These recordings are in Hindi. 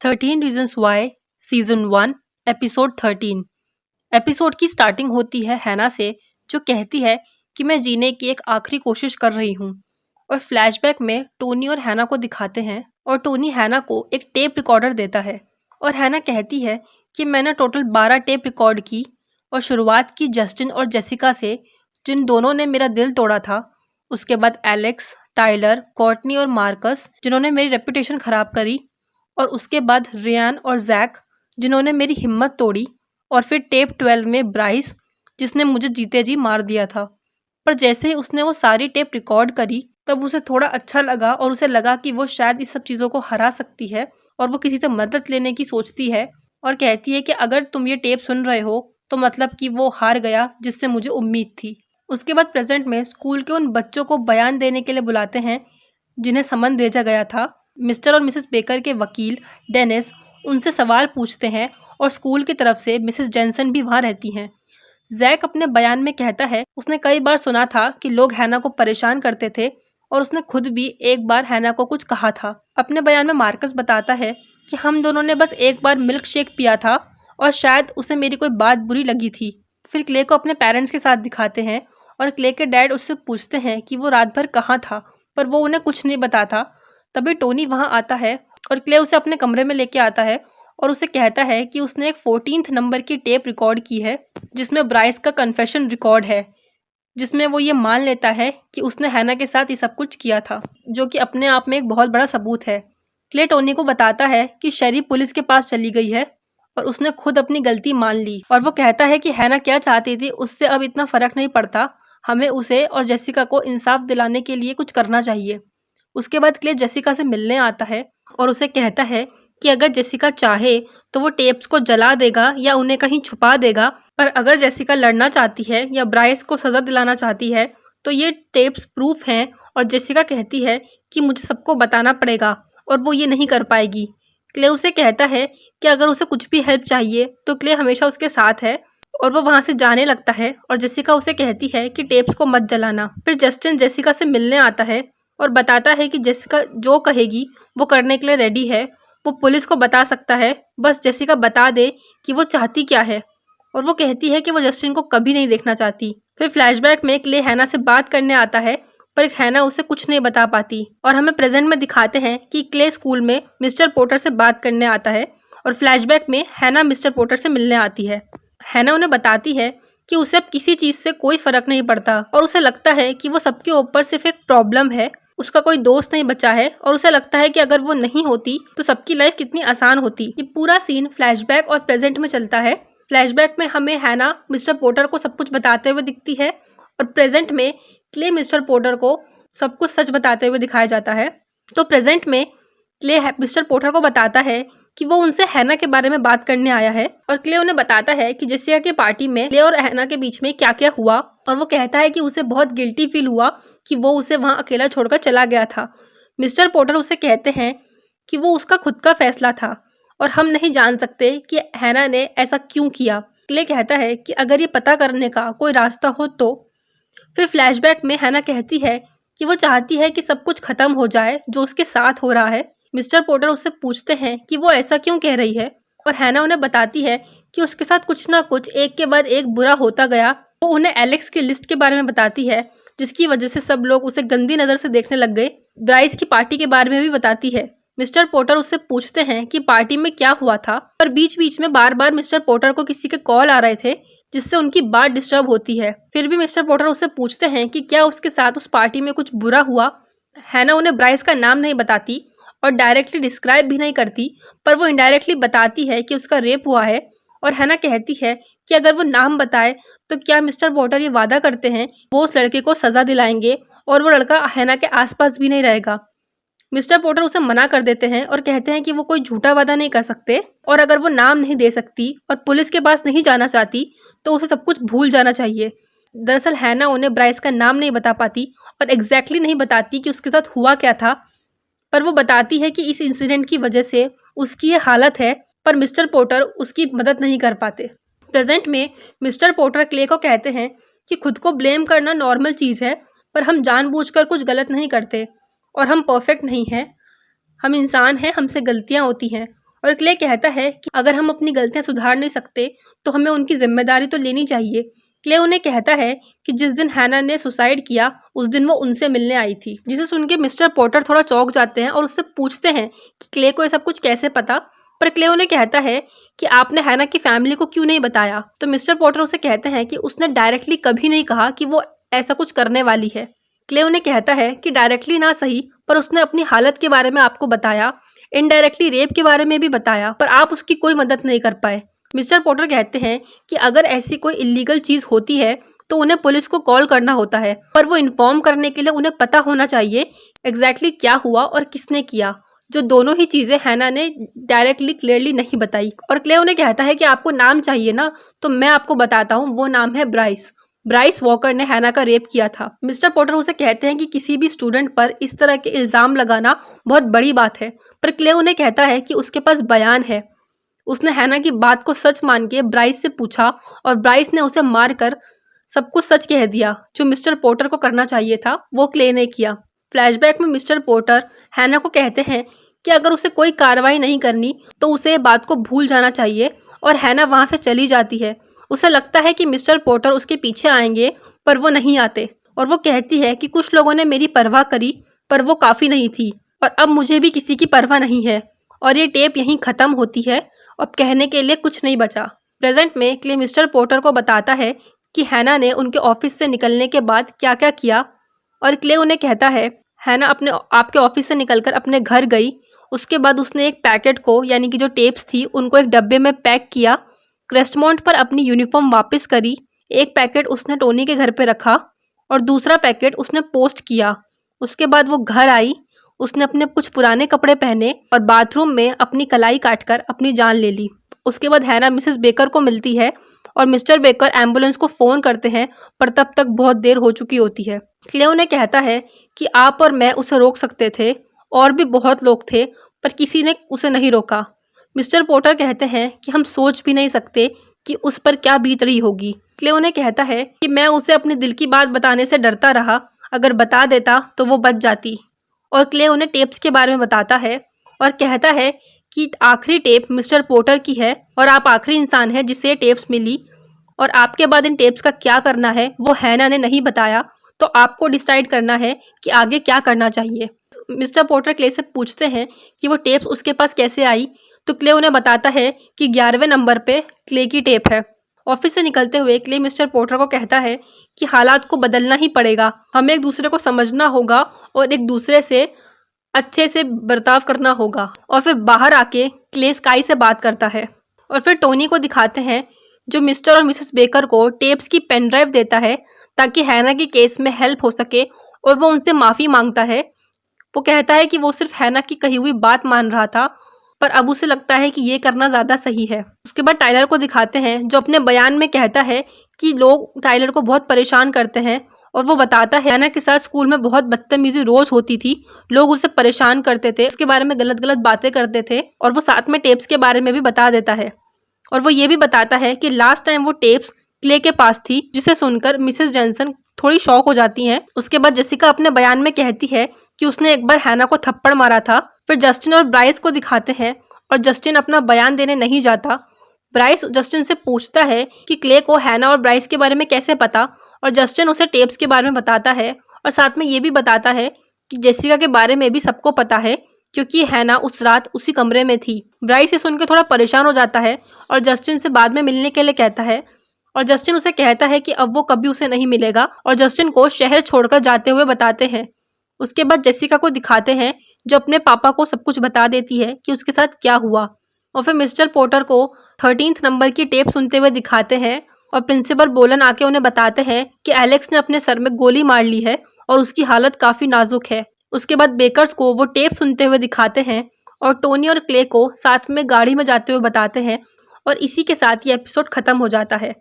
13 reasons why season 1 episode 13। Episode की स्टार्टिंग होती है हैना से, जो कहती है कि मैं जीने की एक आखिरी कोशिश कर रही हूँ। और फ्लैशबैक में टोनी और हैना को दिखाते हैं और टोनी हैना को एक टेप रिकॉर्डर देता है और हैना कहती है कि मैंने टोटल 12 टेप रिकॉर्ड की और शुरुआत की जस्टिन और जेसिका से, जिन दोनों ने मेरा दिल तोड़ा था। उसके बाद एलेक्स, टाइलर, कॉर्टनी और मार्कस, जिन्होंने मेरी रेपुटेशन खराब करी। और उसके बाद रियान और जैक, जिन्होंने मेरी हिम्मत तोड़ी। और फिर टेप 12 में ब्राइस, जिसने मुझे जीते जी मार दिया था। पर जैसे ही उसने वो सारी टेप रिकॉर्ड करी, तब उसे थोड़ा अच्छा लगा और उसे लगा कि वो शायद इस सब चीज़ों को हरा सकती है और वो किसी से मदद लेने की सोचती है और कहती है कि अगर तुम ये टेप सुन रहे हो तो मतलब कि वो हार गया जिससे मुझे उम्मीद थी। उसके बाद प्रेजेंट में स्कूल के उन बच्चों को बयान देने के लिए बुलाते हैं जिन्हें समन भेजा गया था। मिस्टर और मिसेस बेकर के वकील डेनिस उनसे सवाल पूछते हैं और स्कूल की तरफ से मिसेस जेनसन भी वहाँ रहती हैं। जैक अपने बयान में कहता है उसने कई बार सुना था कि लोग हैना को परेशान करते थे और उसने खुद भी एक बार हैना को कुछ कहा था। अपने बयान में मार्कस बताता है कि हम दोनों ने बस एक बार मिल्क शेक पिया था और शायद उसे मेरी कोई बात बुरी लगी थी। फिर क्ले को अपने पेरेंट्स के साथ दिखाते हैं और क्ले के डैड उससे पूछते हैं कि वो रात भर कहाँ था, पर वो उन्हें कुछ नहीं बताता। तभी टोनी वहाँ आता है और क्ले उसे अपने कमरे में लेके आता है और उसे कहता है कि उसने एक 14th नंबर की टेप रिकॉर्ड की है जिसमें ब्राइस का कन्फेशन रिकॉर्ड है, जिसमें वो ये मान लेता है कि उसने हैना के साथ ये सब कुछ किया था, जो कि अपने आप में एक बहुत बड़ा सबूत है। क्ले टोनी को बताता है कि शेरी पुलिस के पास चली गई है और उसने खुद अपनी गलती मान ली और वो कहता है कि हैना क्या चाहती थी उससे अब इतना फर्क नहीं पड़ता, हमें उसे और जेसिका को इंसाफ दिलाने के लिए कुछ करना चाहिए। उसके बाद क्ले जेसिका से मिलने आता है और उसे कहता है कि अगर जेसिका चाहे तो वो टेप्स को जला देगा या उन्हें कहीं छुपा देगा, पर अगर जेसिका लड़ना चाहती है या ब्राइस को सज़ा दिलाना चाहती है तो ये टेप्स प्रूफ हैं। और जेसिका कहती है कि मुझे सबको बताना पड़ेगा और वो ये नहीं कर पाएगी। क्ले उसे कहता है कि अगर उसे कुछ भी हेल्प चाहिए तो क्ले हमेशा उसके साथ है और वो वहाँ से जाने लगता है और जेसिका उसे कहती है कि टेप्स को मत जलाना। फिर जस्टिन जेसिका से मिलने आता है और बताता है कि जेसिका जो कहेगी वो करने के लिए रेडी है, वो पुलिस को बता सकता है, बस जेसिका बता दे कि वो चाहती क्या है। और वो कहती है कि वो जस्टिन को कभी नहीं देखना चाहती। फिर फ्लैशबैक में क्ले हैना से बात करने आता है पर हैना उसे कुछ नहीं बता पाती और हमें प्रेजेंट में दिखाते हैं कि क्ले स्कूल में मिस्टर पोर्टर से बात करने आता है और फ्लैशबैक में हैना मिस्टर पोर्टर से मिलने आती है। हैना उन्हें बताती है कि उसे अब किसी चीज़ से कोई फर्क नहीं पड़ता और उसे लगता है कि वो सबके ऊपर सिर्फ एक प्रॉब्लम है, उसका कोई दोस्त नहीं बचा है और उसे लगता है कि अगर वो नहीं होती तो सबकी लाइफ कितनी आसान होती। ये पूरा सीन फ्लैशबैक और प्रेजेंट में चलता है। फ्लैशबैक में हमें हैना मिस्टर पोर्टर को सब कुछ बताते हुए दिखती है और प्रेजेंट में क्ले मिस्टर पोर्टर को सब कुछ सच बताते हुए दिखाया जाता है। तो प्रेजेंट में क्ले मिस्टर पोर्टर को बताता है कि वो उनसे हैना के बारे में बात करने आया है और क्ले उन्हें बताता है कि जेसिका के पार्टी में क्ले और हैना के बीच में क्या क्या हुआ और वो कहता है कि उसे बहुत गिल्टी फील हुआ कि वो उसे वहाँ अकेला छोड़कर चला गया था। मिस्टर पोर्टर उसे कहते हैं कि वो उसका खुद का फैसला था और हम नहीं जान सकते कि हैना ने ऐसा क्यों किया। क्ले कहता है कि अगर ये पता करने का कोई रास्ता हो तो। फिर फ्लैशबैक में हैना कहती है कि वो चाहती है कि सब कुछ खत्म हो जाए जो उसके साथ हो रहा है। मिस्टर पोर्टर उससे पूछते हैं कि वो ऐसा क्यों कह रही है और हैना उन्हें बताती है कि उसके साथ कुछ ना कुछ एक के बाद एक बुरा होता गया। वो उन्हें एलेक्स की लिस्ट के बारे में बताती है जिसकी वजह से सब लोग उसे गंदी नज़र से देखने लग गए। ब्राइस की पार्टी के बारे में भी बताती है। मिस्टर पोर्टर उससे पूछते हैं कि पार्टी में क्या हुआ था, पर बीच बीच में बार बार मिस्टर पोर्टर को किसी के कॉल आ रहे थे जिससे उनकी बात डिस्टर्ब होती है। फिर भी मिस्टर पोर्टर उससे पूछते हैं कि क्या उसके साथ उस पार्टी में कुछ बुरा हुआ। हैना उन्हें ब्राइस का नाम नहीं बताती और डायरेक्टली डिस्क्राइब भी नहीं करती, पर वो इनडायरेक्टली बताती है कि उसका रेप हुआ है। और हैना कहती है कि अगर वो नाम बताए तो क्या मिस्टर पोर्टर ये वादा करते हैं वो उस लड़के को सज़ा दिलाएंगे और वो लड़का हैना के आसपास भी नहीं रहेगा। मिस्टर पोर्टर उसे मना कर देते हैं और कहते हैं कि वो कोई झूठा वादा नहीं कर सकते और अगर वो नाम नहीं दे सकती और पुलिस के पास नहीं जाना चाहती तो उसे सब कुछ भूल जाना चाहिए। दरअसल हैना उन्हें ब्राइस का नाम नहीं बता पाती और एग्जैक्टली नहीं बताती कि उसके साथ हुआ क्या था, पर वो बताती है कि इस इंसिडेंट की वजह से उसकी ये हालत है, पर मिस्टर पोर्टर उसकी मदद नहीं कर पाते। प्रेजेंट में मिस्टर पोर्टर क्ले को कहते हैं कि खुद को ब्लेम करना नॉर्मल चीज़ है, पर हम जानबूझकर कुछ गलत नहीं करते और हम परफेक्ट नहीं हैं, हम इंसान हैं, हमसे गलतियां होती हैं और क्ले कहता है कि अगर हम अपनी गलतियां सुधार नहीं सकते तो हमें उनकी जिम्मेदारी तो लेनी चाहिए। क्ले उन्हें कहता है कि जिस दिन हैना ने सुसाइड किया उस दिन वो उनसे मिलने आई थी, जिसे सुन के मिस्टर पोर्टर थोड़ा चौंक जाते हैं और उससे पूछते हैं कि क्ले को ये सब कुछ कैसे पता। पर क्ले उन्हें कहता है कि आपने हैना की फैमिली को क्यों नहीं बताया। तो मिस्टर पोर्टर उसे कहते हैं कि उसने डायरेक्टली कभी नहीं कहा कि वो ऐसा कुछ करने वाली है। क्ले उन्हें कहता है कि डायरेक्टली ना सही पर उसने अपनी हालत के बारे में आपको बताया, इनडायरेक्टली रेप के बारे में भी बताया, पर आप उसकी कोई मदद नहीं कर पाए। मिस्टर पोर्टर कहते हैं कि अगर ऐसी कोई इलीगल चीज होती है तो उन्हें पुलिस को कॉल करना होता है, पर वो इन्फॉर्म करने के लिए उन्हें पता होना चाहिए एग्जैक्टली क्या हुआ और किसने किया, जो दोनों ही चीजें हैना ने डायरेक्टली क्लियरली नहीं बताई। और क्ले उन्हें कहता है कि आपको नाम चाहिए ना, तो मैं आपको बताता हूँ, वो नाम है ब्राइस। ब्राइस वॉकर ने हैना का रेप किया था। मिस्टर पोर्टर उसे कहते हैं कि किसी भी स्टूडेंट पर इस तरह के इल्जाम लगाना बहुत बड़ी बात है, पर क्ले उन्हें कहता है कि उसके पास बयान है। उसने हैना की बात को सच मान के ब्राइस से पूछा और ब्राइस ने उसे मारकर सब कुछ सच कह दिया। जो मिस्टर पोर्टर को करना चाहिए था वो क्ले ने किया। फ्लैशबैक में मिस्टर पोर्टर हैना को कहते हैं कि अगर उसे कोई कार्रवाई नहीं करनी तो उसे बात को भूल जाना चाहिए, और हैना वहां से चली जाती है। उसे लगता है कि मिस्टर पोर्टर उसके पीछे आएंगे, पर वो नहीं आते, और वो कहती है कि कुछ लोगों ने मेरी परवाह करी पर वो काफ़ी नहीं थी, और अब मुझे भी किसी की परवाह नहीं है। और ये टेप यहीं ख़त्म होती है, अब कहने के लिए कुछ नहीं बचा। प्रेजेंट में क्ले मिस्टर पोर्टर को बताता है कि हैना ने उनके ऑफिस से निकलने के बाद क्या क्या किया, और क्ले उन्हें कहता है हैना आपके ऑफिस से निकलकर अपने घर गई। उसके बाद उसने एक पैकेट को, यानी कि जो टेप्स थी उनको एक डब्बे में पैक किया, क्रेस्टमोंट पर अपनी यूनिफॉर्म वापस करी, एक पैकेट उसने टोनी के घर पे रखा और दूसरा पैकेट उसने पोस्ट किया। उसके बाद वो घर आई, उसने अपने कुछ पुराने कपड़े पहने और बाथरूम में अपनी कलाई काटकर अपनी जान ले ली। उसके बाद हैना मिसेस बेकर को मिलती है और मिस्टर बेकर एम्बुलेंस को फ़ोन करते हैं, पर तब तक बहुत देर हो चुकी होती है। क्ले उन्हें कहता है कि आप और मैं उसे रोक सकते थे, और भी बहुत लोग थे, पर किसी ने उसे नहीं रोका। मिस्टर पोर्टर कहते हैं कि हम सोच भी नहीं सकते कि उस पर क्या बीत रही होगी। क्ले उन्हें कहता है कि मैं उसे अपने दिल की बात बताने से डरता रहा, अगर बता देता तो वो बच जाती। और क्ले उन्हें टेप्स के बारे में बताता है और कहता है कि आखिरी टेप मिस्टर पोर्टर की है और आप आखिरी इंसान हैं जिसे टेप्स मिली, और आपके बाद इन टेप्स का क्या करना है वो हैना ने नहीं बताया, तो आपको डिसाइड करना है कि आगे क्या करना चाहिए। मिस्टर पोर्टर क्ले से पूछते हैं कि वो टेप्स उसके पास कैसे आई, तो क्ले उन्हें बताता है कि 11वें नंबर पे क्ले की टेप है। ऑफिस से निकलते हुए क्ले मिस्टर पोर्टर को कहता है कि हालात को बदलना ही पड़ेगा, हमें एक दूसरे को समझना होगा और एक दूसरे से अच्छे से बर्ताव करना होगा। और फिर बाहर आके क्ले स्काई से बात करता है और फिर टोनी को दिखाते हैं जो मिस्टर और मिसेस बेकर को टेप्स की पेन ड्राइव देता है ताकि हैना के केस में हेल्प हो सके, और वो उनसे माफ़ी मांगता है। वो कहता है कि वो सिर्फ हैना की कही हुई बात मान रहा था, पर अब उसे लगता है कि ये करना ज़्यादा सही है। उसके बाद टाइलर को दिखाते हैं जो अपने बयान में कहता है कि लोग टाइलर को बहुत परेशान करते हैं, और वो बताता है हैना के साथ स्कूल में बहुत बदतमीजी रोज होती थी, लोग उसे परेशान करते थे, उसके बारे में गलत गलत बातें करते थे, और वो साथ में टेप्स के बारे में भी बता देता है। और वो ये भी बताता है कि लास्ट टाइम वो टेप्स क्ले के पास थी, जिसे सुनकर मिसेस जॉनसन थोड़ी शॉक हो जाती हैं। उसके बाद जेसिका अपने बयान में कहती है कि उसने एक बार हैना को थप्पड़ मारा था। फिर जस्टिन और ब्राइस को दिखाते हैं और जस्टिन अपना बयान देने नहीं जाता। ब्राइस जस्टिन से पूछता है कि क्ले को हैना और ब्राइस के बारे में कैसे पता, और जस्टिन उसे टेप्स के बारे में बताता है और साथ में ये भी बताता है कि जेसिका के बारे में भी सबको पता है क्योंकि हैना उस रात उसी कमरे में थी। ब्राइस ये सुनकर थोड़ा परेशान हो जाता है और जस्टिन से बाद में मिलने के लिए कहता है, और जस्टिन उसे कहता है कि अब वो कभी उसे नहीं मिलेगा, और जस्टिन को शहर छोड़कर जाते हुए बताते हैं। उसके बाद जेसिका को दिखाते हैं जो अपने पापा को सब कुछ बता देती है कि उसके साथ क्या हुआ, और फिर मिस्टर पोर्टर को 13th नंबर की टेप सुनते हुए दिखाते हैं, और प्रिंसिपल बोलन आके उन्हें बताते हैं कि एलेक्स ने अपने सर में गोली मार ली है और उसकी हालत काफ़ी नाजुक है। उसके बाद बेकर्स को वो टेप सुनते हुए दिखाते हैं और टोनी और क्ले को साथ में गाड़ी में जाते हुए बताते हैं, और इसी के साथ ये एपिसोड ख़त्म हो जाता है,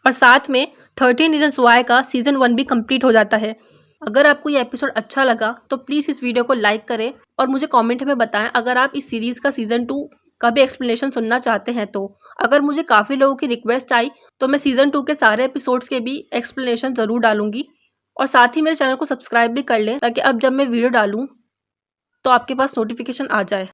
और साथ में 13 रीजन्स वाई का सीज़न 1 भी कंप्लीट हो जाता है। अगर आपको ये एपिसोड अच्छा लगा तो प्लीज़ इस वीडियो को लाइक करें और मुझे कमेंट में बताएं अगर आप इस सीरीज़ का सीज़न 2 का भी एक्सप्लेनेशन सुनना चाहते हैं। तो अगर मुझे काफ़ी लोगों की रिक्वेस्ट आई तो मैं सीज़न 2 के सारे एपिसोड्स के भी एक्सप्लेनेशन ज़रूर डालूंगी, और साथ ही मेरे चैनल को सब्सक्राइब भी कर लें ताकि अब जब मैं वीडियो डालूँ तो आपके पास नोटिफिकेशन आ जाए।